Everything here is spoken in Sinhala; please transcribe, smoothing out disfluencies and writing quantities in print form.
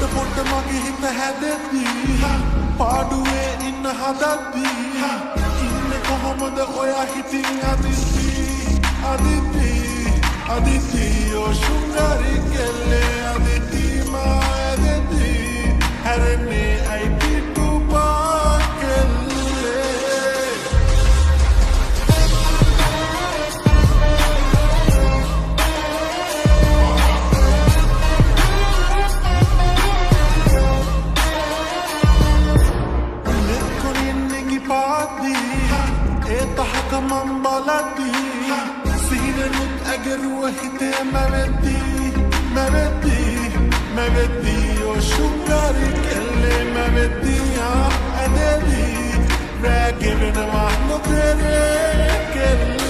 පොට මගේ හිත හැදෙද්දී පාඩුවේ ඉන්න හදද්දී ඉන්නේ කොහොමද ඔයා හිතින් අදිති ඔ ශුංගාරි කෙල්ලේ අදිති මා ඇදෙද්දී හැරෙන්නේ අයි පිටු පාකෙල්ලේ තමන් බලද්දී සිහිනෙනුත් ඇගරුව හිතේ මැවෙද්දී ඔ ශුංගාරි කෙල්ලේ මැවෙද්දී ඇදෙද්දී රැගෙවෙනවා නොතේරේ කෙල්ලේ